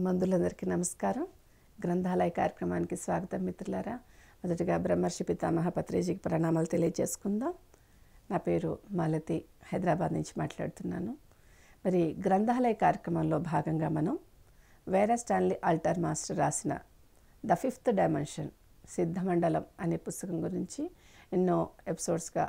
మందులందరికీ నమస్కారం. గ్రంథాలయ కార్యక్రమానికి స్వాగతం మిత్రులారా. మొదటగా బ్రహ్మర్షి పితామహ పత్రిజీకి ప్రణామాలు తెలియజేసుకుందాం. నా పేరు మాలతి, హైదరాబాద్ నుంచి మాట్లాడుతున్నాను. మరి గ్రంథాలయ కార్యక్రమంలో భాగంగా మనం వేరా స్టాన్లీ ఆల్టర్ మాస్టర్ రాసిన ద ఫిఫ్త్ డైమెన్షన్ సిద్ధమండలం అనే పుస్తకం గురించి ఎన్నో ఎపిసోడ్స్గా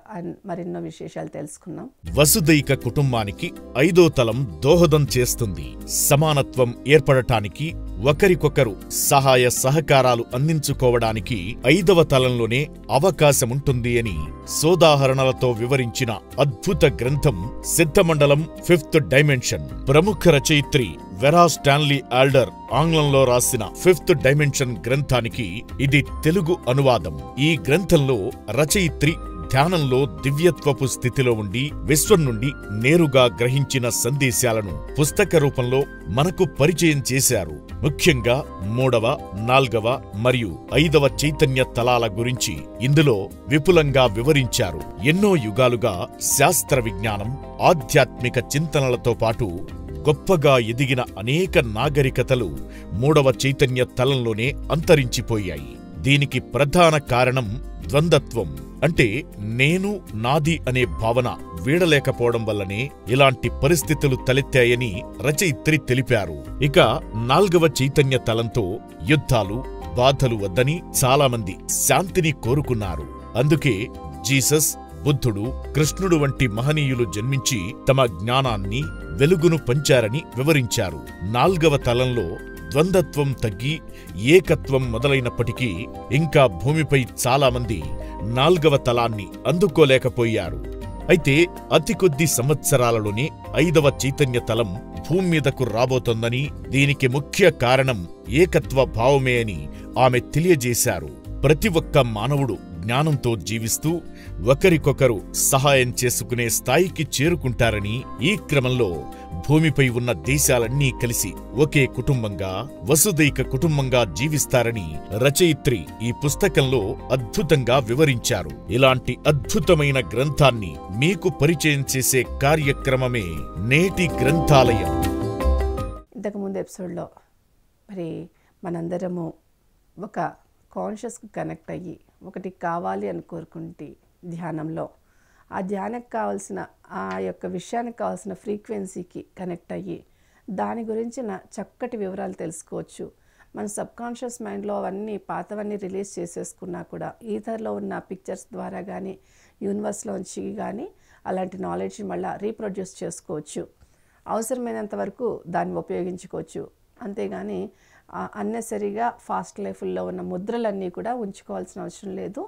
మరెన్నో విశేషాలు తెలుసుకున్నాం. వసుదైక కుటుంబానికి 5వ తలం దోహదం చేస్తుంది. సమానత్వం ఏర్పడటానికి, ఒకరికొకరు సహాయ సహకారాలు అందించుకోవడానికి 5వ తలంలోనే అవకాశముంటుంది అని సోదాహరణలతో వివరించిన అద్భుత గ్రంథం సిద్ధమండలం ఫిఫ్త్ డైమెన్షన్. ప్రముఖ రచయిత్రి వెరా స్టాన్లీ ఆల్డర్ ఆంగ్లంలో రాసిన ఫిఫ్త్ డైమెన్షన్ గ్రంథానికి ఇది తెలుగు అనువాదం. ఈ గ్రంథంలో రచయిత్రి ధ్యానంలో దివ్యత్వపు స్థితిలో ఉండి విశ్వం నుండి నేరుగా గ్రహించిన సందేశాలను పుస్తక రూపంలో మనకు పరిచయం చేశారు. ముఖ్యంగా 3వ, 4వ మరియు 5వ చైతన్య తలాల గురించి ఇందులో విపులంగా వివరించారు. ఎన్నో యుగాలుగా శాస్త్ర విజ్ఞానం, ఆధ్యాత్మిక చింతనలతో పాటు గొప్పగా ఎదిగిన అనేక నాగరికతలు 3వ చైతన్య తలంలోనే అంతరించిపోయాయి. దీనికి ప్రధాన కారణం ద్వంద్వత్వం, అంటే నేను, నాది అనే భావన వీడలేకపోవడం వల్లనే ఇలాంటి పరిస్థితులు తలెత్తాయని రచయిత్రి తెలిపారు. ఇక 4వ చైతన్య తలంతో యుద్ధాలు, బాధలు వద్దని చాలామంది శాంతిని కోరుకున్నారు. అందుకే జీసస్, బుద్ధుడు, కృష్ణుడు వంటి మహనీయులు జన్మించి తమ జ్ఞానాన్ని, వెలుగును పంచారని వివరించారు. 4వ తలంలో ద్వంద్వత్వం తగ్గి ఏకత్వం మొదలైనప్పటికీ ఇంకా భూమిపై చాలామంది 4వ తలాన్ని అందుకోలేకపోయారు. అయితే అతి కొద్ది సంవత్సరాలలోనే 5వ చైతన్య తలం భూమి మీదకు రాబోతోందని, దీనికి ముఖ్య కారణం ఏకత్వ భావమే అని ఆమె తెలియజేశారు. ప్రతి ఒక్క మానవుడు జ్ఞానంతో జీవిస్తూ ఒకరికొకరు సహాయం చేసుకునే స్థాయికి చేరుకుంటారని, ఈ క్రమంలో భూమిపై ఉన్న దేశాలన్నీ కలిసి ఒకే కుటుంబంగా, వసుదైక కుటుంబంగా జీవిస్తారని రచయిత్రి ఈ పుస్తకంలో అద్భుతంగా వివరించారు. ఇలాంటి అద్భుతమైన గ్రంథాన్ని మీకు పరిచయం చేసే కార్యక్రమమే నేటి గ్రంథాలయం. ఇంతకుముందు ఎపిసోడ్లో మరి మనందరము ఒక కాన్షియస్కి కనెక్ట్ అయ్యి ఒకటి కావాలి అని కోరుకుంటే ధ్యానంలో ఆ ధ్యానంకి కావాల్సిన ఆ యొక్క విషయానికి కావాల్సిన ఫ్రీక్వెన్సీకి కనెక్ట్ అయ్యి దాని గురించిన చక్కటి వివరాలు తెలుసుకోవచ్చు. మన సబ్కాన్షియస్ మైండ్లో అవన్నీ పాతవన్నీ రిలీజ్ చేసేసుకున్నా కూడా ఈథర్లో ఉన్న పిక్చర్స్ ద్వారా కానీ యూనివర్స్లోంచి కానీ అలాంటి నాలెడ్జ్ మళ్ళీ రీప్రొడ్యూస్ చేసుకోవచ్చు. అవసరమైనంత వరకు దాన్ని ఉపయోగించుకోవచ్చు. అంతేగాని అన్నెసరిగా ఫాస్ట్ లైఫ్లో ఉన్న ముద్రలన్నీ కూడా ఉంచుకోవాల్సిన అవసరం లేదు.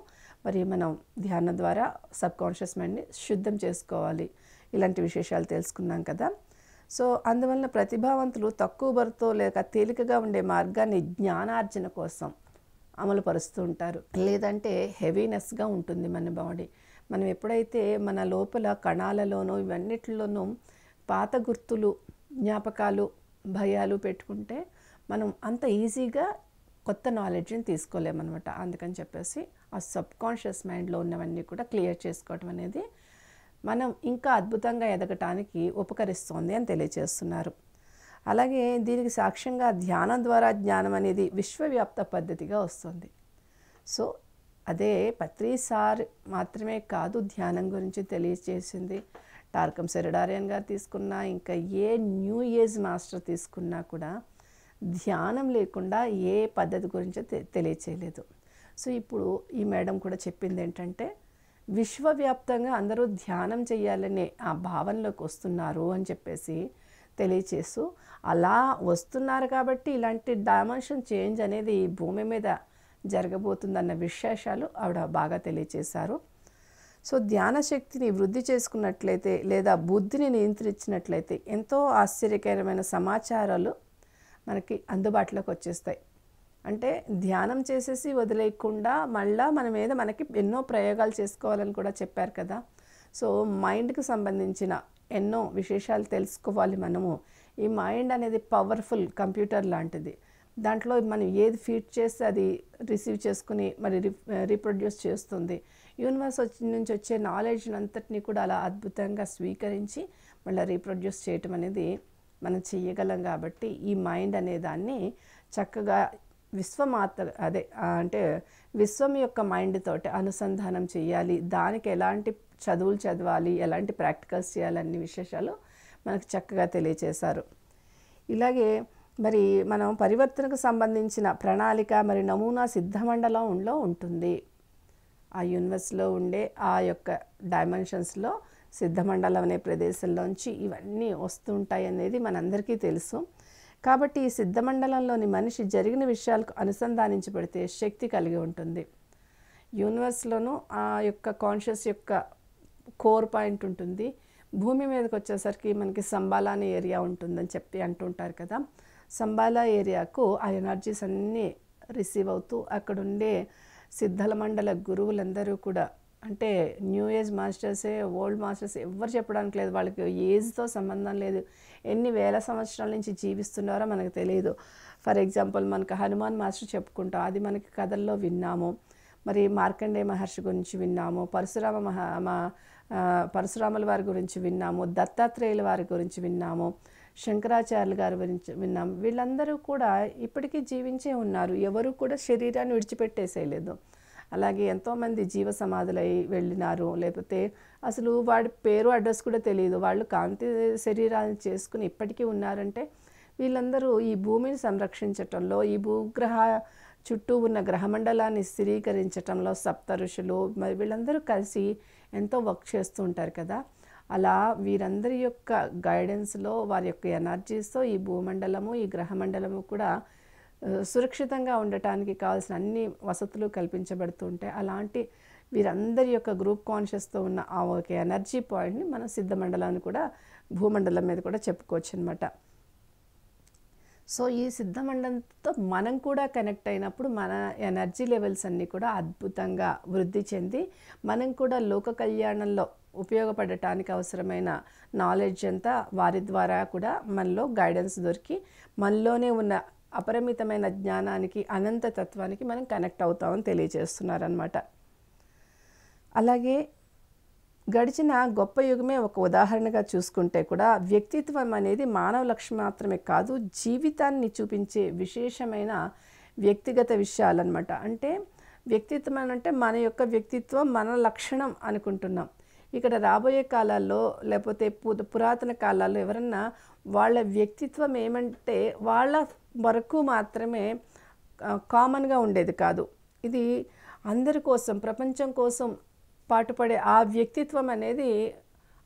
మరి మనం ధ్యానం ద్వారా సబ్కాన్షియస్ మైండ్ని శుద్ధం చేసుకోవాలి. ఇలాంటి విశేషాలు తెలుసుకున్నాం కదా. సో అందువలన ప్రతిభావంతులు తక్కువ బరుతో లేక తేలికగా ఉండే మార్గాన్ని జ్ఞానార్జన కోసం అమలు పరుస్తూ ఉంటారు. లేదంటే హెవీనెస్గా ఉంటుంది మన బాడీ. మనం ఎప్పుడైతే మన లోపల కణాలలోనూ ఇవన్నిటిలోనూ పాత గుర్తులు, జ్ఞాపకాలు, భయాలు పెట్టుకుంటే మనం అంత ఈజీగా కొత్త నాలెడ్జ్ని తీసుకోలేమన్నమాట. అందుకని చెప్పేసి ఆ సబ్కాన్షియస్ మైండ్లో ఉన్నవన్నీ కూడా క్లియర్ చేసుకోవటం అనేది మనం ఇంకా అద్భుతంగా ఎదగటానికి ఉపకరిస్తోంది అని తెలియజేస్తున్నారు. అలాగే దీనికి సాక్ష్యంగా ధ్యానం ద్వారా జ్ఞానం అనేది విశ్వవ్యాప్త పద్ధతిగా వస్తుంది. సో అదే పత్రి సార్ మాత్రమే కాదు ధ్యానం గురించి తెలియజేసింది. టార్కం సెరడారియన్ గారు తీసుకున్నా, ఇంకా ఏ న్యూ ఏజ్ మాస్టర్ తీసుకున్నా కూడా ధ్యానం లేకుండా ఏ పద్ధతి గురించి తెలియచేయలేదు. సో ఇప్పుడు ఈ మేడం కూడా చెప్పింది ఏంటంటే విశ్వవ్యాప్తంగా అందరూ ధ్యానం చేయాలనే ఆ భావనలోకి వస్తున్నారు అని చెప్పేసి తెలియచేస్తూ, అలా వస్తున్నారు కాబట్టి ఇలాంటి డైమెన్షన్ చేంజ్ అనేది ఈ భూమి మీద జరగబోతుందన్న విశేషాలు ఆవిడ బాగా తెలియచేశారు. సో ధ్యాన శక్తిని వృద్ధి చేసుకున్నట్లయితే లేదా బుద్ధిని నియంత్రించినట్లయితే ఎంతో ఆశ్చర్యకరమైన సమాచారాలు మనకి అందుబాటులోకి వచ్చేస్తాయి. అంటే ధ్యానం చేసేసి వదిలేయకుండా మళ్ళీ మన మీద మనకి ఎన్నో ప్రయోగాలు చేసుకోవాలని కూడా చెప్పారు కదా. సో మైండ్కి సంబంధించిన ఎన్నో విశేషాలు తెలుసుకోవాలి మనము. ఈ మైండ్ అనేది పవర్ఫుల్ కంప్యూటర్ లాంటిది. దాంట్లో మనం ఏది ఫీడ్ చేస్తే అది రిసీవ్ చేసుకుని మరి రీప్రొడ్యూస్ చేస్తుంది. యూనివర్స్ నుంచి వచ్చే నాలెడ్జ్ అంతటినీ కూడా అలా అద్భుతంగా స్వీకరించి మళ్ళీ రీప్రొడ్యూస్ చేయటం అనేది మనం చెయ్యగలం. కాబట్టి ఈ మైండ్ అనే దాన్ని చక్కగా అంటే విశ్వం యొక్క మైండ్ తోటి అనుసంధానం చేయాలి. దానికి ఎలాంటి చదువులు చదవాలి, ఎలాంటి ప్రాక్టికల్స్ చేయాలన్ని విశేషాలు మనకు చక్కగా తెలియచేశారు. ఇలాగే మరి మనం పరివర్తనకు సంబంధించిన ప్రణాళిక మరి నమూనా సిద్ధమండలంలో ఉంటుంది. ఆ యూనివర్స్లో ఉండే ఆ యొక్క డైమెన్షన్స్లో సిద్ధమండలం అనే ప్రదేశంలోంచి ఇవన్నీ వస్తుంటాయి అనేది మనందరికీ తెలుసు. కాబట్టి ఈ సిద్ధమండలంలోని మనిషి జరిగిన విషయాలకు అనుసంధానించబడితే శక్తి కలిగి ఉంటుంది. యూనివర్స్లోనూ ఆ యొక్క కాన్షియస్ యొక్క కోర్ పాయింట్ ఉంటుంది. భూమి మీదకి వచ్చేసరికి మనకి సంబాలా అనే ఏరియా ఉంటుందని చెప్పి అంటుంటారు కదా. సంబాలా ఏరియాకు ఆ ఎనర్జీస్ అన్నీ రిసీవ్ అవుతూ అక్కడుండే సిద్ధల మండల గురువులందరూ కూడా, అంటే న్యూ ఏజ్ మాస్టర్సే, ఓల్డ్ మాస్టర్స్ ఎవరు చెప్పడానికి లేదు. వాళ్ళకి ఏజ్తో సంబంధం లేదు. ఎన్ని వేల సంవత్సరాల నుంచి జీవిస్తున్నారో మనకు తెలియదు. ఫర్ ఎగ్జాంపుల్ మనకు హనుమాన్ మాస్టర్ చెప్పుకుంటాం, అది మనకి కథల్లో విన్నాము. మరి మార్కండేయ మహర్షి గురించి విన్నాము, పరశురాముల వారి గురించి విన్నాము, దత్తాత్రేయుల వారి గురించి విన్నాము, శంకరాచార్యుల గారి గురించి విన్నాము. వీళ్ళందరూ కూడా ఇప్పటికీ జీవించే ఉన్నారు. ఎవరు కూడా శరీరాన్ని విడిచిపెట్టేసేయలేదు. అలాగే ఎంతోమంది జీవ సమాధులై వెళ్ళినారు. లేకపోతే అసలు వాడి పేరు అడ్రస్ కూడా తెలియదు. వాళ్ళు కాంతి శరీరాలను చేసుకుని ఇప్పటికీ ఉన్నారంటే వీళ్ళందరూ ఈ భూమిని సంరక్షించటంలో, ఈ భూగ్రహ చుట్టూ ఉన్న గ్రహమండలాన్ని స్థిరీకరించటంలో సప్త ఋషులు మరి వీళ్ళందరూ కలిసి ఎంతో వర్క్ చేస్తూ ఉంటారు కదా. అలా వీరందరి యొక్క గైడెన్స్లో, వారి యొక్క ఎనర్జీస్తో ఈ భూమండలము, ఈ గ్రహమండలము కూడా సురక్షితంగా ఉండటానికి కావాల్సిన అన్ని వసతులు కల్పించబడుతూ ఉంటాయి. అలాంటి వీరందరి యొక్క గ్రూప్ కాన్షియస్తో ఉన్న ఆ ఒక ఎనర్జీ పాయింట్ని మనం సిద్ధమండలాన్ని కూడా భూమండలం మీద కూడా చెప్పుకోవచ్చు అనమాట. సో ఈ సిద్ధమండలంతో మనం కూడా కనెక్ట్ అయినప్పుడు మన ఎనర్జీ లెవెల్స్ అన్నీ కూడా అద్భుతంగా వృద్ధి చెంది మనం కూడా లోక కళ్యాణంలో ఉపయోగపడటానికి అవసరమైన నాలెడ్జ్ అంతా వారి ద్వారా కూడా మనలో గైడెన్స్ దొరికి మనలోనే ఉన్న అపరిమితమైన జ్ఞానానికి, అనంత తత్వానికి మనం కనెక్ట్ అవుతామని తెలియజేస్తున్నారనమాట. అలాగే గడిచిన గొప్ప యుగమే ఒక ఉదాహరణగా చూసుకుంటే కూడా వ్యక్తిత్వం అనేది మానవ లక్షణం మాత్రమే కాదు, జీవితాన్ని చూపించే విశేషమైన వ్యక్తిగత విషయాలన్నమాట. అంటే వ్యక్తిత్వం అంటే మన యొక్క వ్యక్తిత్వం మన లక్షణం అనుకుంటున్నాం. ఇక్కడ రాబోయే కాలాల్లో లేకపోతే పురాతన కాలాల్లో ఎవరన్నా వాళ్ళ వ్యక్తిత్వం ఏమంటే వాళ్ళ వరకు మాత్రమే కామన్గా ఉండేది కాదు. ఇది అందరి కోసం, ప్రపంచం కోసం పాటుపడే ఆ వ్యక్తిత్వం అనేది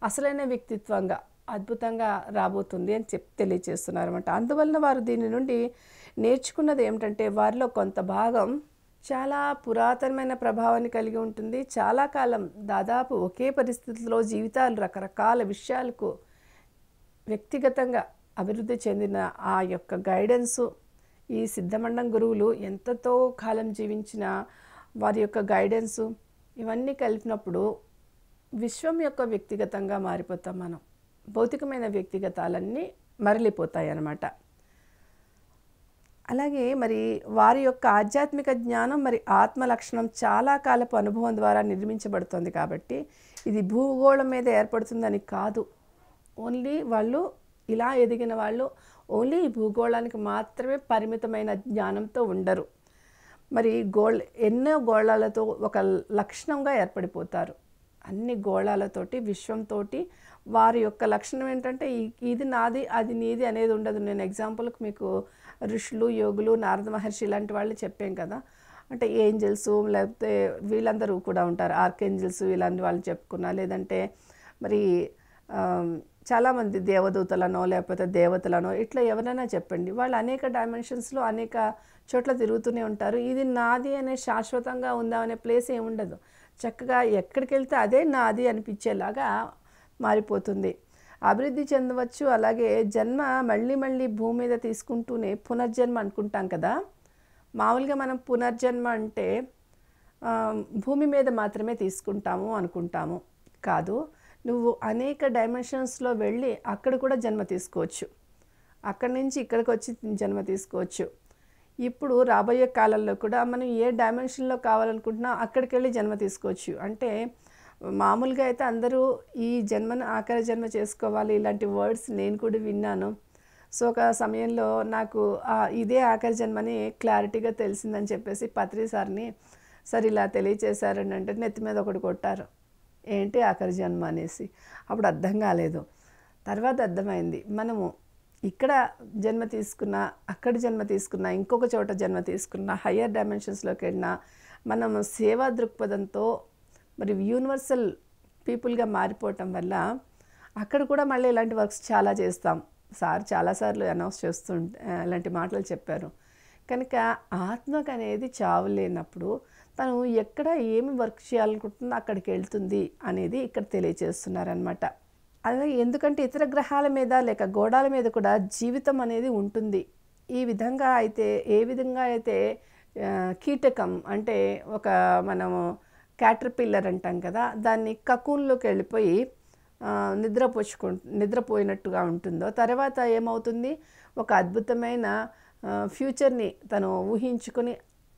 అసలైన వ్యక్తిత్వంగా అద్భుతంగా రాబోతుంది అని తెలియజేస్తున్నారన్నమాట. అందువలన వారు దీని నుండి నేర్చుకున్నది ఏమిటంటే వారిలో కొంత భాగం చాలా పురాతనమైన ప్రభావాన్ని కలిగి ఉంటుంది. చాలా కాలం దాదాపు ఒకే పరిస్థితుల్లో జీవితాలు రకరకాల విషయాలకు వ్యక్తిగతంగా అభివృద్ధి చెందిన ఆ యొక్క గైడెన్సు, ఈ సిద్ధమండం గురువులు ఎంతతో కాలం జీవించిన వారి యొక్క గైడెన్సు ఇవన్నీ కలిపినప్పుడు విశ్వం యొక్క వ్యక్తిగతంగా మారిపోతాం మనం. భౌతికమైన వ్యక్తిగతాలన్నీ మరలిపోతాయి అన్నమాట. అలాగే మరి వారి యొక్క ఆధ్యాత్మిక జ్ఞానం మరి ఆత్మ లక్షణం చాలా కాలపు అనుభవం ద్వారా నిర్మించబడుతుంది. కాబట్టి ఇది భూగోళం మీద ఏర్పడుతుందని కాదు. ఓన్లీ వాళ్ళు ఇలా ఎదిగిన వాళ్ళు ఓన్లీ ఈ భూగోళానికి మాత్రమే పరిమితమైన జ్ఞానంతో ఉండరు. మరి ఎన్నో గోళాలతో ఒక లక్షణంగా ఏర్పడిపోతారు. అన్ని గోళాలతోటి, విశ్వంతో వారి యొక్క లక్షణం ఏంటంటే ఇది నాది, అది నీది అనేది ఉండదు. నేను ఎగ్జాంపుల్కి మీకు ఋషులు, యోగులు, నారద మహర్షి ఇలాంటి వాళ్ళు చెప్పాం కదా. అంటే ఏంజల్స్ లేకపోతే వీళ్ళందరూ కూడా ఉంటారు, ఆర్కేంజల్స్ ఇలాంటి వాళ్ళు చెప్పుకున్నా, లేదంటే మరి చాలామంది దేవదూతలనో లేకపోతే దేవతలనో ఇట్లా ఎవరైనా చెప్పండి. వాళ్ళు అనేక డైమెన్షన్స్లో అనేక చోట్ల తిరుగుతూనే ఉంటారు. ఇది నాది అనే శాశ్వతంగా ఉందా అనే ప్లేస్ ఏమి ఉండదు. చక్కగా ఎక్కడికి వెళ్తే అదే నాది అనిపించేలాగా మారిపోతుంది, అభివృద్ధి చెందవచ్చు. అలాగే జన్మ మళ్ళీ మళ్ళీ భూమి మీద తీసుకుంటూనే పునర్జన్మ అనుకుంటాం కదా. మామూలుగా మనం పునర్జన్మ అంటే భూమి మీద మాత్రమే తీసుకుంటాము అనుకుంటాము. కాదు, నువ్వు అనేక డైమెన్షన్స్లో వెళ్ళి అక్కడ కూడా జన్మ తీసుకోవచ్చు. అక్కడి నుంచి ఇక్కడికి వచ్చి జన్మ తీసుకోవచ్చు. ఇప్పుడు రాబోయే కాలంలో కూడా మనం ఏ డైమెన్షన్లో కావాలనుకుంటున్నా అక్కడికి వెళ్ళి జన్మ తీసుకోవచ్చు. అంటే మామూలుగా అయితే అందరూ ఈ జన్మను ఆఖరి జన్మ చేసుకోవాలి ఇలాంటి వర్డ్స్ నేను కూడా విన్నాను. సో ఒక సమయంలో నాకు ఇదే ఆఖరి జన్మని క్లారిటీగా తెలిసిందని చెప్పేసి పత్రి సార్ని సార్ ఇలా తెలియచేశారని అంటే నెత్తి మీద ఒకటి కొట్టారు. ఏంటి ఆఖరి జన్మ అనేసి. అప్పుడు అర్థం కాలేదు. తర్వాత అర్థమైంది, మనము ఇక్కడ జన్మ తీసుకున్నా, అక్కడ జన్మ తీసుకున్నా, ఇంకొక చోట జన్మ తీసుకున్నా, హయ్యర్ డైమెన్షన్స్లోకి వెళ్ళినా మనం సేవా దృక్పథంతో మరి యూనివర్సల్ పీపుల్గా మారిపోవటం వల్ల అక్కడ కూడా మళ్ళీ ఇలాంటి వర్క్స్ చాలా చేస్తాం. సార్ చాలాసార్లు అనౌన్స్ ఇలాంటి మాటలు చెప్పారు. కనుక ఆత్మకు అనేది చావు లేనప్పుడు తను ఎక్కడ ఏమి వర్క్ చేయాలనుకుంటుందో అక్కడికి వెళ్తుంది అనేది ఇక్కడ తెలియజేస్తున్నారనమాట. అలాగే ఎందుకంటే ఇతర గ్రహాల మీద లేక గోడాల మీద కూడా జీవితం అనేది ఉంటుంది. ఈ విధంగా అయితే ఏ విధంగా అయితే కీటకం అంటే ఒక మనము క్యాటర్పిల్లర్ అంటాం కదా, దాన్ని కకూన్లోకి వెళ్ళిపోయి నిద్రపోయినట్టుగా ఉంటుందో తర్వాత ఏమవుతుంది, ఒక అద్భుతమైన ఫ్యూచర్ని తను ఊహించుకొని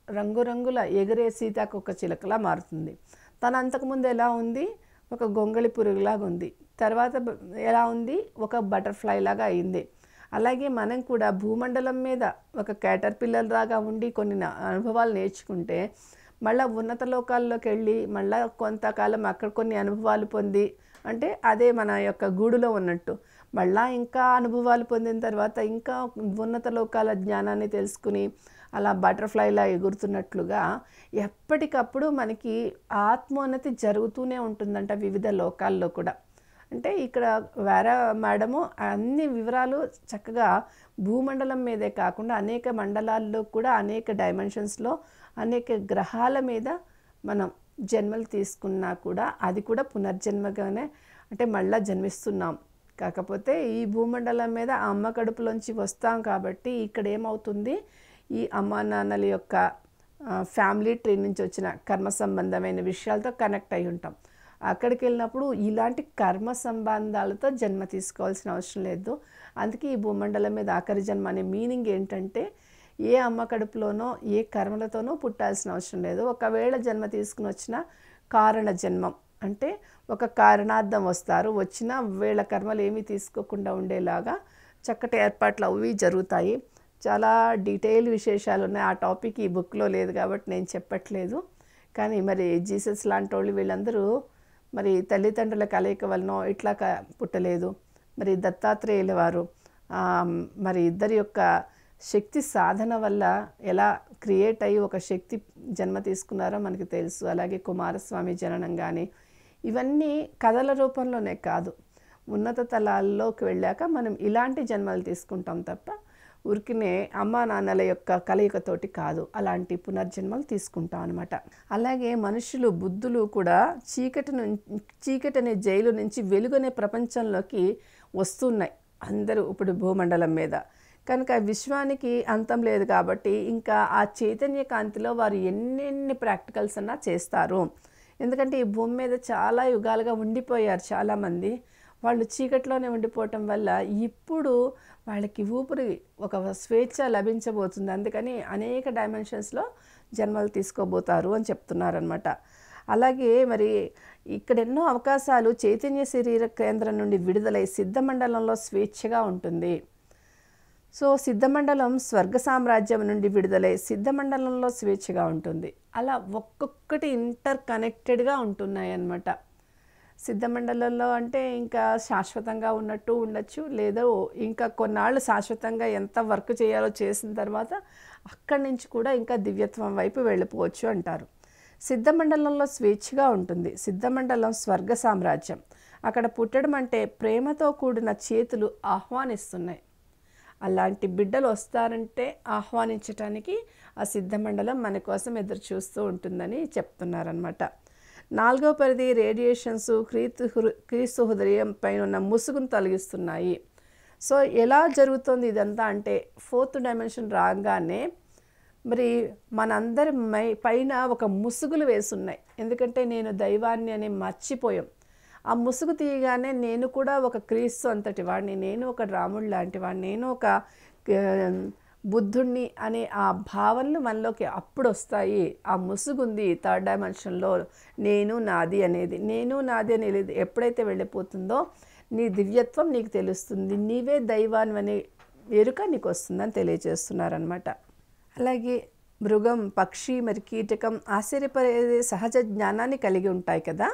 రంగురంగుల ఎగిరే సీతాకొక చిలకలా మారుతుంది. తను అంతకుముందు ఎలా ఉంది, ఒక గొంగళి పురుగులాగా ఉంది. తర్వాత ఎలా ఉంది, ఒక బటర్ఫ్లై లాగా అయింది. అలాగే మనం కూడా భూమండలం మీద ఒక క్యాటర్పిల్లర్ లాగా ఉండి కొన్ని అనుభవాలు నేర్చుకుంటే మళ్ళీ ఉన్నత లోకాల్లోకి వెళ్ళి మళ్ళీ కొంతకాలం అక్కడ కొన్ని అనుభవాలు పొంది, అంటే అదే మన యొక్క గూడులో ఉన్నట్టు మళ్ళీ ఇంకా అనుభవాలు పొందిన తర్వాత ఇంకా ఉన్నత లోకాల జ్ఞానాన్ని తెలుసుకుని అలా బటర్ఫ్లైలా ఎగురుతున్నట్లుగా ఎప్పటికప్పుడు మనకి ఆత్మోన్నతి జరుగుతూనే ఉంటుందంట వివిధ లోకాల్లో కూడా. అంటే ఇక్కడ వేరే మేడము అన్ని వివరాలు చక్కగా భూమండలం మీదే కాకుండా అనేక మండలాల్లో కూడా అనేక డైమెన్షన్స్లో అనేక గ్రహాల మీద మనం జన్మలు తీసుకున్నా కూడా అది కూడా పునర్జన్మగానే, అంటే మళ్ళీ జన్మిస్తున్నాం. కాకపోతే ఈ భూమండలం మీద అమ్మ కడుపులోంచి వస్తాం కాబట్టి ఇక్కడ ఏమవుతుంది, ఈ అమ్మా నాన్నల యొక్క ఫ్యామిలీ ట్రీ నుంచి వచ్చిన కర్మ సంబంధమైన విషయాలతో కనెక్ట్ అయి ఉంటాం. అక్కడికి వెళ్ళినప్పుడు ఇలాంటి కర్మ సంబంధాలతో జన్మ తీసుకోవాల్సిన అవసరం లేదు. అందుకే ఈ భూమండలం మీద ఆఖరి జన్మ అనే మీనింగ్ ఏంటంటే ఏ అమ్మ కడుపులోనో ఏ కర్మలతోనో పుట్టాల్సిన అవసరం లేదు. ఒకవేళ జన్మ తీసుకుని వచ్చిన కారణ జన్మం అంటే ఒక కారణార్థం వస్తారు, వచ్చిన వీళ్ళ కర్మలు ఏమీ తీసుకోకుండా ఉండేలాగా చక్కటి ఏర్పాట్లు అవి జరుగుతాయి. చాలా డీటెయిల్ విశేషాలు ఉన్నాయి. ఆ టాపిక్ ఈ బుక్లో లేదు కాబట్టి నేను చెప్పట్లేదు. కానీ మరి జీసస్ లాంటి వాళ్ళు వీళ్ళందరూ మరి తల్లిదండ్రుల కలయిక వలన ఇట్లా పుట్టలేదు. మరి దత్తాత్రేయుల వారు మరి ఇద్దరి యొక్క శక్తి సాధన వల్ల ఎలా క్రియేట్ అయ్యి ఒక శక్తి జన్మ తీసుకున్నారో మనకు తెలుసు. అలాగే కుమారస్వామి జననం కానీ ఇవన్నీ కథల రూపంలోనే కాదు, ఉన్నత తలాల్లోకి వెళ్ళాక మనం ఇలాంటి జన్మలు తీసుకుంటాం తప్ప ఉరికినే అమ్మా నాన్నల యొక్క కలయికతోటి కాదు, అలాంటి పునర్జన్మలు తీసుకుంటాం అనమాట. అలాగే మనుషులు బుద్ధులు కూడా చీకటి అనే జైలు నుంచి వెలుగనే ప్రపంచంలోకి వస్తున్నాయి అందరూ ఇప్పుడు భూమండలం మీద. కనుక విశ్వానికి అంతం లేదు కాబట్టి ఇంకా ఆ చైతన్య కాంతిలో వారు ఎన్నెన్ని ప్రాక్టికల్స్ అన్నా చేస్తారు. ఎందుకంటే ఈ భూమి మీద చాలా యుగాలుగా ఉండిపోయారు చాలామంది. వాళ్ళు చీకటిలోనే ఉండిపోవటం వల్ల ఇప్పుడు వాళ్ళకి ఊపిరి ఒక స్వేచ్ఛ లభించబోతుంది. అందుకని అనేక డైమెన్షన్స్లో జన్మలు తీసుకోబోతారు అని చెప్తున్నారనమాట. అలాగే మరి ఇక్కడ ఎన్నో అవకాశాలు చైతన్య శరీర కేంద్రం నుండి విడుదలై సిద్ధమండలంలో స్వేచ్ఛగా ఉంటుంది. సో సిద్ధమండలం స్వర్గ సామ్రాజ్యం నుండి విడుదలై సిద్ధమండలంలో స్వేచ్ఛగా ఉంటుంది. అలా ఒక్కొక్కటి ఇంటర్ కనెక్టెడ్గా ఉంటున్నాయి అన్నమాట. సిద్ధమండలంలో అంటే ఇంకా శాశ్వతంగా ఉన్నట్టు ఉండొచ్చు, లేదా ఇంకా కొన్నాళ్ళు శాశ్వతంగా ఎంత వర్క్ చేయాలో చేసిన తర్వాత అక్కడి నుంచి కూడా ఇంకా దివ్యత్వం వైపు వెళ్ళిపోవచ్చు అంటారు. సిద్ధమండలంలో స్వేచ్ఛగా ఉంటుంది. సిద్ధమండలం స్వర్గ సామ్రాజ్యం. అక్కడ పుట్టడం అంటే ప్రేమతో కూడిన చేతులు ఆహ్వానిస్తున్నాయి. అలాంటి బిడ్డలు వస్తారంటే ఆహ్వానించటానికి ఆ సిద్ధమండలం మన కోసం ఎదురు చూస్తూ ఉంటుందని చెప్తున్నారనమాట. 4వ పరిధి రేడియేషన్స్ క్రీస్తు హృదయం పైన ఉన్న ముసుగును తొలగిస్తున్నాయి. సో ఎలా జరుగుతుంది ఇదంతా అంటే 4th డైమెన్షన్ రాగానే మరి మనందరి పైన ఒక ముసుగులు వేసున్నాయి. ఎందుకంటే నేను దైవాన్ని అని మర్చిపోయాం. ఆ ముసుగు తీయగానే నేను కూడా ఒక క్రీస్తు అంతటి వాడిని, నేను ఒక రాముడు లాంటి వాడిని, నేను ఒక బుద్ధుణ్ణి అనే ఆ భావనలు మనలోకి అప్పుడు వస్తాయి. ఆ ముసుగుంది 3rd డైమెన్షన్లో నేను నాది అనేది. నేను నాది అనేది ఎప్పుడైతే వెళ్ళిపోతుందో నీ దివ్యత్వం నీకు తెలుస్తుంది. నీవే దైవాన్ని అనే ఎరుక నీకు వస్తుందని తెలియజేస్తున్నారనమాట. అలాగే మృగం, పక్షి, మరి కీటకం ఆశ్చర్యపడే సహజ జ్ఞానాన్ని కలిగి ఉంటాయి కదా.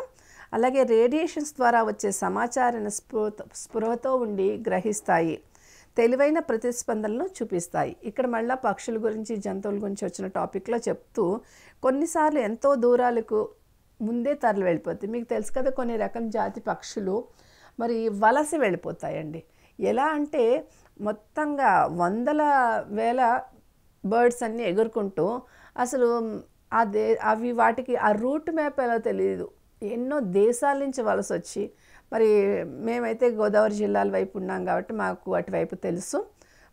అలాగే రేడియేషన్స్ ద్వారా వచ్చే సమాచారాన్ని స్పృహతో ఉండి గ్రహిస్తాయి, తెలివైన ప్రతిస్పందనలను చూపిస్తాయి. ఇక్కడ మళ్ళీ పక్షుల గురించి, జంతువుల గురించి వచ్చిన టాపిక్లో చెప్తూ కొన్నిసార్లు ఎంతో దూరాలకు ముందే తరలి వెళ్ళిపోతాయి. మీకు తెలుసు కదా, కొన్ని రకం జాతి పక్షులు మరి వలస వెళ్ళిపోతాయండి. ఎలా అంటే మొత్తంగా వందల వేల బర్డ్స్ అన్నీ ఎగురుకుంటూ అసలు అవి వాటికి ఆ రూట్ మ్యాప్ ఎలా తెలియదు, ఎన్నో దేశాల నుంచి వలస వచ్చి, మరి మేమైతే గోదావరి జిల్లాల వైపు ఉన్నాం కాబట్టి మాకు అటువైపు తెలుసు.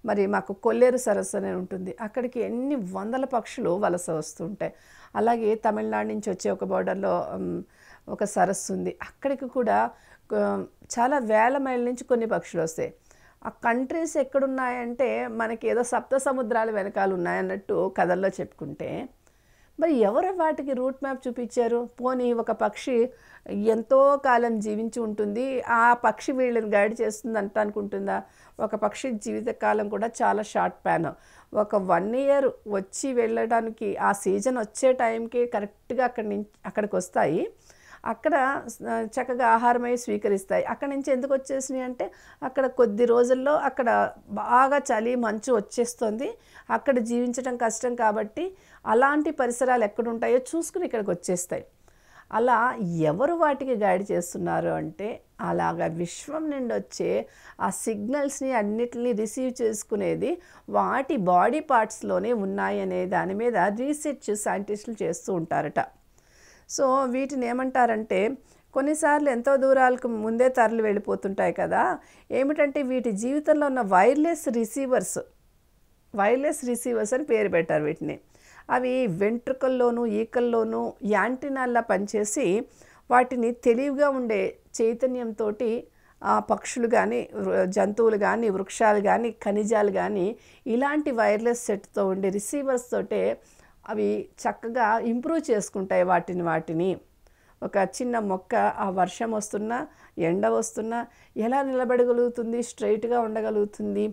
మరి మాకు కొల్లేరు సరస్సు అనే ఉంటుంది, అక్కడికి ఎన్ని వందల పక్షులు వలస వస్తుంటాయి. అలాగే తమిళనాడు నుంచి వచ్చే ఒక బోర్డర్లో ఒక సరస్సు ఉంది, అక్కడికి కూడా చాలా వేల మైళ్ళ నుంచి కొన్ని పక్షులు వస్తాయి. ఆ కంట్రీస్ ఎక్కడున్నాయంటే మనకి ఏదో సప్త సముద్రాల వెనకాల ఉన్నాయన్నట్టు కథల్లో చెప్పుకుంటే, మరి ఎవరు వాటికి రూట్ మ్యాప్ చూపించారు? పోనీ ఒక పక్షి ఎంతో కాలం జీవించి ఉంటుంది, ఆ పక్షి వీళ్ళని గైడ్ చేస్తుంది అంట అనుకుంటుందా? ఒక పక్షి జీవితకాలం కూడా చాలా షార్ట్ ప్యాన్. ఒక 1 year వచ్చి వెళ్ళడానికి ఆ సీజన్ వచ్చే టైంకి కరెక్ట్గా అక్కడికి వస్తాయి, అక్కడ చక్కగా ఆహారమై స్వీకరిస్తాయి. అక్కడి నుంచి ఎందుకు వచ్చేసినాయి అంటే అక్కడ కొద్ది రోజుల్లో అక్కడ బాగా చలి మంచు వచ్చేస్తుంది, అక్కడ జీవించడం కష్టం కాబట్టి అలాంటి పరిసరాలు ఎక్కడుంటాయో చూసుకుని ఇక్కడికి వచ్చేస్తాయి. అలా ఎవరు వాటికి గైడ్ చేస్తున్నారు అంటే అలాగా విశ్వం నుండి వచ్చే ఆ సిగ్నల్స్ని అన్నిటిని రిసీవ్ చేసుకునేది వాటి బాడీ పార్ట్స్లోనే ఉన్నాయనే దాని మీద రీసెర్చ్ సైంటిస్టులు చేస్తూ ఉంటారట. సో వీటిని ఏమంటారంటే కొన్నిసార్లు ఎంతో దూరాలకు ముందే తరలి వెళ్ళిపోతుంటాయి కదా, ఏమిటంటే వీటి జీవితంలో ఉన్న వైర్లెస్ రిసీవర్స్ అని పేరు పెట్టారు వీటిని. అవి వెంట్రుకల్లోనూ ఈకల్లోనూ యాంటీనాల్లా పనిచేసి వాటిని తెలివిగా ఉండే చైతన్యంతో పక్షులు కానీ, జంతువులు కానీ, వృక్షాలు కానీ, ఖనిజాలు కానీ ఇలాంటి వైర్లెస్ సెట్తో ఉండే రిసీవర్స్ తోటే అవి చక్కగా ఇంప్రూవ్ చేసుకుంటాయి వాటిని. ఒక చిన్న మొక్క ఆ వర్షం వస్తున్నా, ఎండ వస్తున్నా ఎలా నిలబడగలుగుతుంది, స్ట్రైట్గా ఉండగలుగుతుంది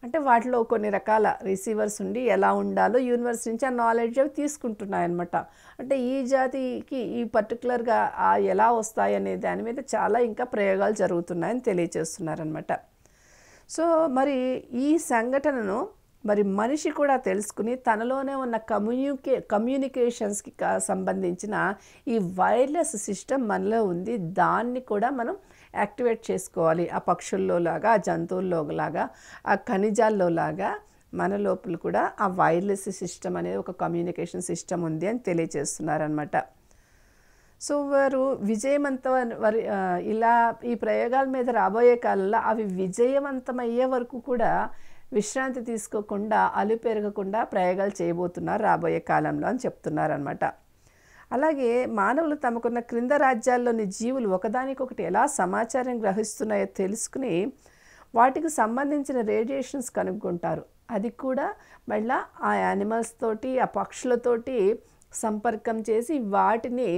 అంటే వాటిలో కొన్ని రకాల రిసీవర్స్ ఉండి ఎలా ఉండాలో యూనివర్స్ నుంచి ఆ నాలెడ్జ్ అవి తీసుకుంటున్నాయన్నమాట. అంటే ఈ జాతికి ఈ పర్టికులర్గా ఎలా వస్తాయి అనే దాని మీద చాలా ఇంకా ప్రయోగాలు జరుగుతున్నాయని తెలియజేస్తున్నారనమాట. సో మరి ఈ సంఘటనను మరి మనిషి కూడా తెలుసుకుని తనలోనే ఉన్న కమ్యూనికేషన్స్కి సంబంధించిన ఈ వైర్లెస్ సిస్టమ్ మనలో ఉంది, దాన్ని కూడా మనం యాక్టివేట్ చేసుకోవాలి. ఆ పక్షుల్లో లాగా, ఆ జంతువుల్లో లాగా, ఆ ఖనిజాల్లో లాగా మన లోపల కూడా ఆ వైర్లెస్ సిస్టమ్ అనేది ఒక కమ్యూనికేషన్ సిస్టమ్ ఉంది అని తెలియజేస్తున్నారనమాట. సో వారు ఇలా ఈ ప్రయోగాల మీద రాబోయే కాలంలో అవి విజయవంతమయ్యే వరకు కూడా విశ్రాంతి తీసుకోకుండా, అలుపెరగకుండా ప్రయోగాలు చేయబోతున్నారు రాబోయే కాలంలో అని చెప్తున్నారనమాట. అలాగే మానవులు తమకున్న క్రింద రాజ్యాల్లోని జీవులు ఒకదానికొకటి ఎలా సమాచారం గ్రహిస్తున్నాయో తెలుసుకుని వాటికి సంబంధించిన రేడియేషన్స్ కనుక్కుంటారు. అది కూడా మళ్ళీ ఆ యానిమల్స్ తోటి, ఆ పక్షులతోటి సంపర్కం చేసి వాటిని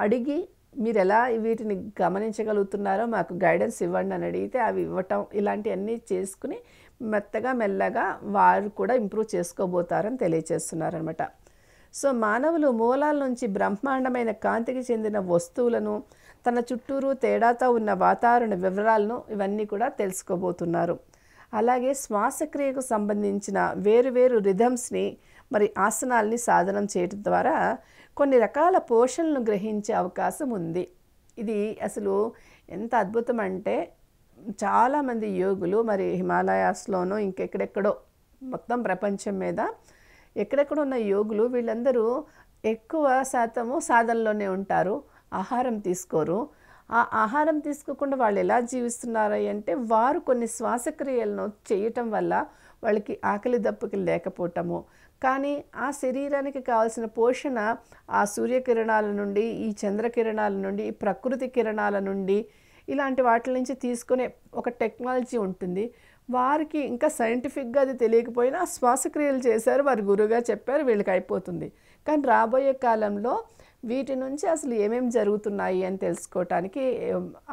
అడిగి మీరు ఎలా వీటిని గమనించగలుగుతున్నారో మాకు గైడెన్స్ ఇవ్వండి అని అడిగితే అవి ఇవ్వటం, ఇలాంటివన్నీ చేసుకుని మెల్లగా వారు కూడా ఇంప్రూవ్ చేసుకోబోతారని తెలియజేస్తున్నారనమాట. సో మానవులు మూలాల నుంచి బ్రహ్మాండమైన కాంతికి చెందిన వస్తువులను, తన చుట్టూరు తేడాతో ఉన్న వాతావరణ వివరాలను ఇవన్నీ కూడా తెలుసుకోబోతున్నారు. అలాగే శ్వాసక్రియకు సంబంధించిన వేరు రిథమ్స్ని మరి ఆసనాల్ని సాధనం చేయడం ద్వారా కొన్ని రకాల పోషణలను గ్రహించే అవకాశం ఉంది. ఇది అసలు ఎంత అద్భుతం అంటే చాలామంది యోగులు మరి హిమాలయాస్లోనూ ఇంకెక్కడెక్కడో మొత్తం ప్రపంచం మీద ఎక్కడెక్కడ ఉన్న యోగులు వీళ్ళందరూ ఎక్కువ శాతము సాధనలోనే ఉంటారు, ఆహారం తీసుకోరు. ఆ ఆహారం తీసుకోకుండా వాళ్ళు ఎలా జీవిస్తున్నారు అంటే వారు కొన్ని శ్వాసక్రియలను చేయటం వల్ల వాళ్ళకి ఆకలి దప్పుకి లేకపోవటము, కానీ ఆ శరీరానికి కావాల్సిన పోషణ ఆ సూర్యకిరణాల నుండి, ఈ చంద్రకిరణాల నుండి, ఈ ప్రకృతి కిరణాల నుండి, ఇలాంటి వాటి నుంచి తీసుకునే ఒక టెక్నాలజీ ఉంటుంది. వారికి ఇంకా సైంటిఫిక్గా అది తెలియకపోయినా శ్వాసక్రియలు చేశారు, వారి గురువుగా చెప్పారు, వీళ్ళకి అయిపోతుంది. కానీ రాబోయే కాలంలో వీటి నుంచి అసలు ఏమేమి జరుగుతున్నాయి అని తెలుసుకోవటానికి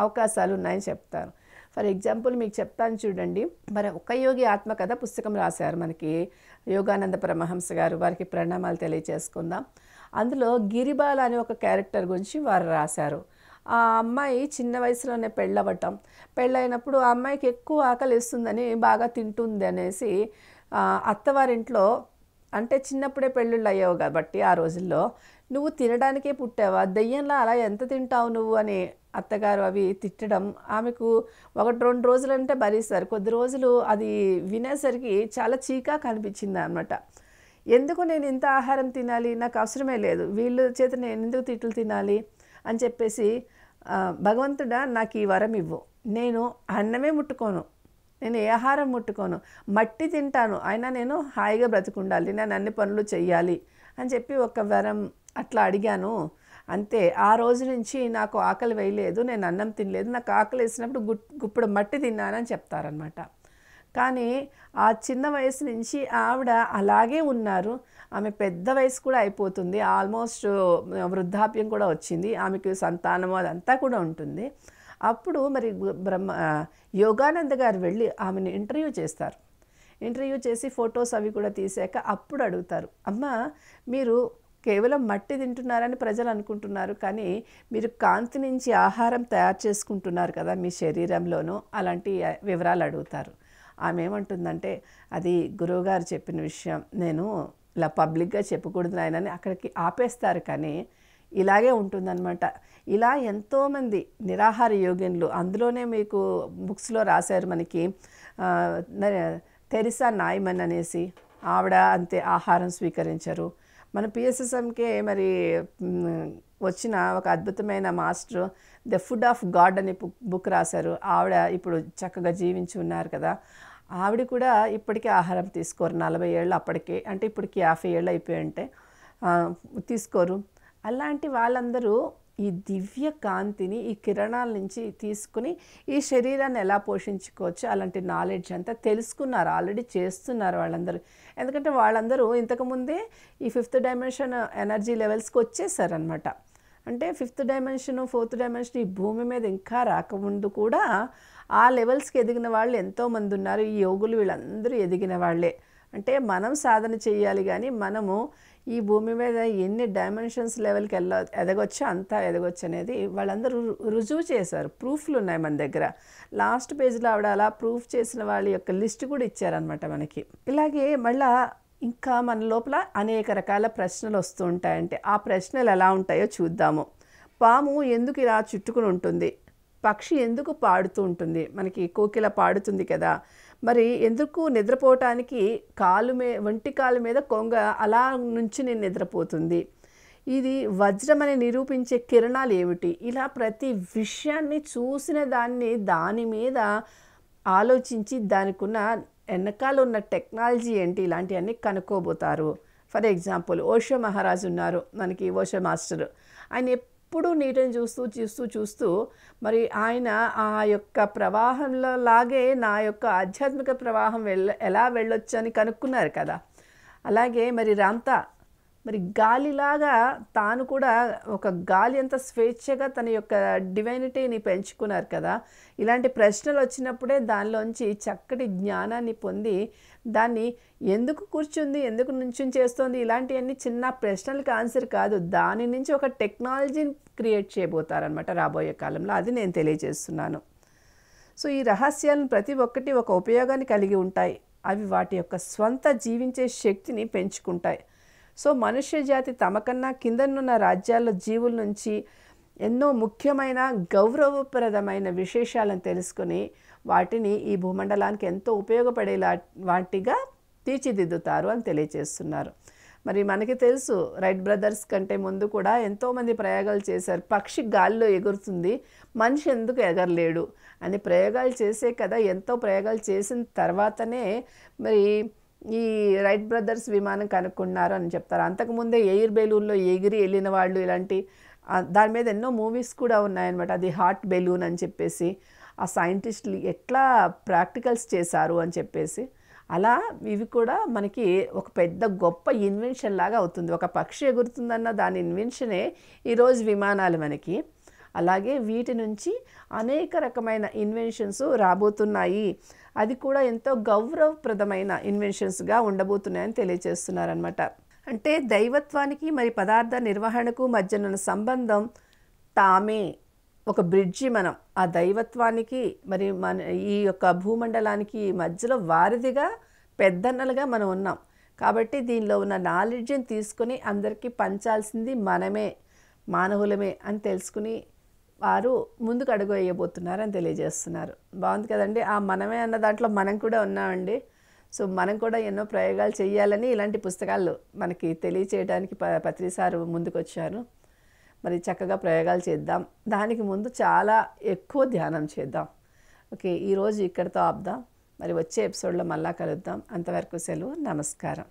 అవకాశాలు ఉన్నాయని చెప్తారు. ఫర్ ఎగ్జాంపుల్ మీకు చెప్తాను చూడండి. మరి ఒక యోగి ఆత్మకథ పుస్తకం రాశారు మనకి యోగానంద పరమహంస గారు, వారికి ప్రణామాలు తెలియచేసుకుందాం. అందులో గిరిబాల అనే ఒక క్యారెక్టర్ గురించి వారు రాశారు. ఆ అమ్మాయి చిన్న వయసులోనే పెళ్ళైనప్పుడు ఆ అమ్మాయికి ఎక్కువ ఆకలిస్తుందని బాగా తింటుంది అనేసి అత్తవారింట్లో, అంటే చిన్నప్పుడే పెళ్ళిళ్ళు అయ్యావు కాబట్టి ఆ రోజుల్లో, నువ్వు తినడానికే పుట్టావా, దెయ్యంలా అలా ఎంత తింటావు నువ్వు అని అత్తగారు అవి తిట్టడం, ఆమెకు 1-2 రోజులంటే భరిస్తారు, కొద్ది రోజులు అది వినేసరికి చాలా చీకాకు అనిపించింది అన్నమాట. ఎందుకు నేను ఇంత ఆహారం తినాలి, నాకు అవసరమే లేదు, వీళ్ళ చేత నేను ఎందుకు తిట్లు తినాలి అని చెప్పేసి, భగవంతుడా నాకు ఈ వరం ఇవ్వు, నేను అన్నమే ముట్టుకోను, నేను ఏ ఆహారం ముట్టుకోను, మట్టి తింటాను, అయినా నేను హాయిగా బ్రతుకుండాలి, నేను అన్ని పనులు చెయ్యాలి అని చెప్పి ఒక వరం అట్లా అడిగాను. అంతే, ఆ రోజు నుంచి నాకు ఆకలి వేయలేదు, నేను అన్నం తినలేదు, నాకు ఆకలి వేసినప్పుడు గుప్పుడు మట్టి తిన్నానని చెప్తారనమాట. కానీ ఆ చిన్న వయసు నుంచి ఆవిడ అలాగే ఉన్నారు. ఆమె పెద్ద వయసు కూడా అయిపోతుంది, ఆల్మోస్ట్ వృద్ధాప్యం కూడా వచ్చింది, ఆమెకు సంతానము అదంతా కూడా ఉంటుంది. అప్పుడు మరి యోగానంద గారు వెళ్ళి ఆమెను ఇంటర్వ్యూ చేస్తారు. ఇంటర్వ్యూ చేసి ఫొటోస్ అవి కూడా తీసాక అప్పుడు అడుగుతారు, అమ్మ మీరు కేవలం మట్టి తింటున్నారని ప్రజలు అనుకుంటున్నారు, కానీ మీరు కాంతి నుంచి ఆహారం తయారు చేసుకుంటున్నారు కదా మీ శరీరంలోనూ, అలాంటి వివరాలు అడుగుతారు. ఆమె ఏమంటుందంటే, అది గురువుగారు చెప్పిన విషయం, నేను ఇలా పబ్లిక్గా చెప్పకూడదు నాయనని అక్కడికి ఆపేస్తారు. కానీ ఇలాగే ఉంటుందన్నమాట. ఇలా ఎంతోమంది నిరాహార యోగిన్లు, అందులోనే మీకు బుక్స్లో రాశారు మనకి తెరిసా నాయ్మన్ అనేసి, ఆవిడ అంతే ఆహారం స్వీకరించరు. మన పిఎస్ఎస్ఎంకే మరి వచ్చిన ఒక అద్భుతమైన master the food of God అనే బుక్ రాశారు. ఆవిడ ఇప్పుడు చక్కగా జీవించి ఉన్నారు కదా, ఆవిడ కూడా ఇప్పటికే ఆహారం తీసుకోరు, 40 ఏళ్ళు అప్పటికే, అంటే ఇప్పటికి 50 ఏళ్ళు అయిపోయి ఉంటే తీసుకోరు. అలాంటి వాళ్ళందరూ ఈ దివ్య కాంతిని, ఈ కిరణాల నుంచి తీసుకుని ఈ శరీరాన్ని ఎలా పోషించుకోవచ్చు అలాంటి నాలెడ్జ్ అంతా తెలుసుకున్నారు, ఆల్రెడీ చేస్తున్నారు వాళ్ళందరూ. ఎందుకంటే వాళ్ళందరూ ఇంతకుముందే ఈ 5th డైమెన్షన్ ఎనర్జీ లెవెల్స్కి వచ్చేసారనమాట. అంటే 5th డైమెన్షన్ 4th డైమెన్షన్ ఈ భూమి మీద ఇంకా రాకముందు కూడా ఆ లెవెల్స్కి ఎదిగిన వాళ్ళు ఎంతోమంది ఉన్నారు. ఈ యోగులు వీళ్ళందరూ ఎదిగిన వాళ్ళే. అంటే మనం సాధన చేయాలి, కానీ మనము ఈ భూమి మీద ఎన్ని డైమెన్షన్స్ లెవెల్కి ఎదగొచ్చో అంతా ఎదగొచ్చు అనేది వాళ్ళందరూ రుజువు చేశారు. ప్రూఫ్లు ఉన్నాయి మన దగ్గర. లాస్ట్ పేజ్లో ఆవిడ అలా ప్రూఫ్ చేసిన వాళ్ళ యొక్క లిస్ట్ కూడా ఇచ్చారనమాట మనకి. ఇలాగే మళ్ళా ఇంకా మన లోపల అనేక రకాల ప్రశ్నలు వస్తూ ఉంటాయంటే ఆ ప్రశ్నలు ఎలా ఉంటాయో చూద్దాము. పాము ఎందుకు ఇలా చుట్టుకుని ఉంటుంది, పక్షి ఎందుకు పాడుతూ ఉంటుంది, మనకి కోకిల పాడుతుంది కదా, మరి ఎందుకు నిద్రపోవటానికి ఒంటి కాలు మీద కొంగ అలా నుంచి నేను నిద్రపోతుంది, ఇది వజ్రం అని నిరూపించే కిరణాలు ఏమిటి, ఇలా ప్రతి విషయాన్ని చూసిన దాని మీద ఆలోచించి దానికి ఉన్న వెనకాల ఉన్న టెక్నాలజీ ఏంటి, ఇలాంటివన్నీ కనుక్కోబోతారు. ఫర్ ఎగ్జాంపుల్ ఓషో మహారాజు ఉన్నారు మనకి, ఓషో మాస్టర్. ఆయన ఎప్పుడూ నీటిని చూస్తూ మరి ఆయన ఆ యొక్క ప్రవాహంలో లాగే నా యొక్క ఆధ్యాత్మిక ప్రవాహం ఎలా వెళ్ళొచ్చు అని కనుక్కున్నారు కదా. అలాగే మరి రాంతా మరి గాలిలాగా తాను కూడా ఒక గాలి అంత స్వేచ్ఛగా తన యొక్క డివైనిటీని పెంచుకున్నారు కదా. ఇలాంటి ప్రశ్నలు వచ్చినప్పుడే దానిలోంచి చక్కటి జ్ఞానాన్ని పొంది దాన్ని ఎందుకు కూర్చుంది, ఎందుకు నుంచుని చేస్తోంది, ఇలాంటివన్నీ చిన్న ప్రశ్నలకు ఆన్సర్ కాదు, దాని నుంచి ఒక టెక్నాలజీని క్రియేట్ చేయబోతారనమాట రాబోయే కాలంలో. అది నేను తెలియజేస్తున్నాను. సో ఈ రహస్యాలను ప్రతి ఒక్కటి ఒక ఉపయోగాన్ని కలిగి ఉంటాయి. అవి వాటి యొక్క స్వంత జీవించే శక్తిని పెంచుకుంటాయి. సో మనుష్య జాతి తమకన్నా కిందనున్న రాజ్యాల్లో జీవుల నుంచి ఎన్నో ముఖ్యమైన గౌరవప్రదమైన విశేషాలను తెలుసుకుని వాటిని ఈ భూమండలానికి ఎంతో ఉపయోగపడేలా వాటిగా తీర్చిదిద్దుతారు అని తెలియజేస్తున్నారు. మరి మనకి తెలుసు రైట్ బ్రదర్స్ కంటే ముందు కూడా ఎంతోమంది ప్రయోగాలు చేశారు. పక్షి గాల్లో ఎగురుతుంది, మనిషి ఎందుకు ఎగరలేడు అని ప్రయోగాలు చేసే కదా. ఎంతో ప్రయోగాలు చేసిన తర్వాతనే మరి ఈ రైట్ బ్రదర్స్ విమానం కనుక్కున్నారు అని చెప్తారు. అంతకుముందే ఎయిర్ బెలూన్లో ఎగిరి వెళ్ళిన వాళ్ళు, ఇలాంటి దాని మీద ఎన్నో మూవీస్ కూడా ఉన్నాయన్నమాట. అది హాట్ బెలూన్ అని చెప్పేసి ఆ సైంటిస్టులు ఎట్లా ప్రాక్టికల్స్ చేశారు అని చెప్పేసి, అలా ఇవి కూడా మనకి ఒక పెద్ద గొప్ప ఇన్వెన్షన్ లాగా అవుతుంది. ఒక పక్షి ఎగురుతుందన్న దాని ఇన్వెన్షనే ఈరోజు విమానాలు మనకి. అలాగే వీటి నుంచి అనేక రకమైన ఇన్వెన్షన్స్ రాబోతున్నాయి, అది కూడా ఎంతో గౌరవప్రదమైన ఇన్వెన్షన్స్గా ఉండబోతున్నాయని తెలియజేస్తున్నారనమాట. అంటే దైవత్వానికి మరి పదార్థ నిర్వహణకు మధ్యనున్న సంబంధం తామే ఒక బ్రిడ్జి. మనం ఆ దైవత్వానికి మరి మన ఈ యొక్క భూమండలానికి మధ్యలో వారధిగా పెద్దన్నలుగా మనం ఉన్నాం. కాబట్టి దీనిలో ఉన్న నాలెడ్జ్ని తీసుకొని అందరికీ పంచాల్సింది మనమే, మానవులమే అని తెలుసుకుని వారు ముందుకు అడుగు వేయబోతున్నారని తెలియజేస్తున్నారు. బాగుంది కదండి. ఆ మనమే అన్న దాంట్లో మనం కూడా ఉన్నామండి. సో మనం కూడా ఎన్నో ప్రయోగాలు చేయాలని ఇలాంటి పుస్తకాలు మనకి తెలియచేయడానికి పత్రి సారు ముందుకు వచ్చారు. మరి చక్కగా ప్రయోగాలు చేద్దాం. దానికి ముందు చాలా ఎక్కువ ధ్యానం చేద్దాం. ఓకే, ఈరోజు ఇక్కడితో ఆపుదాం. మరి వచ్చే ఎపిసోడ్లో మళ్ళా కలుద్దాం. అంతవరకు సెలవు. నమస్కారం.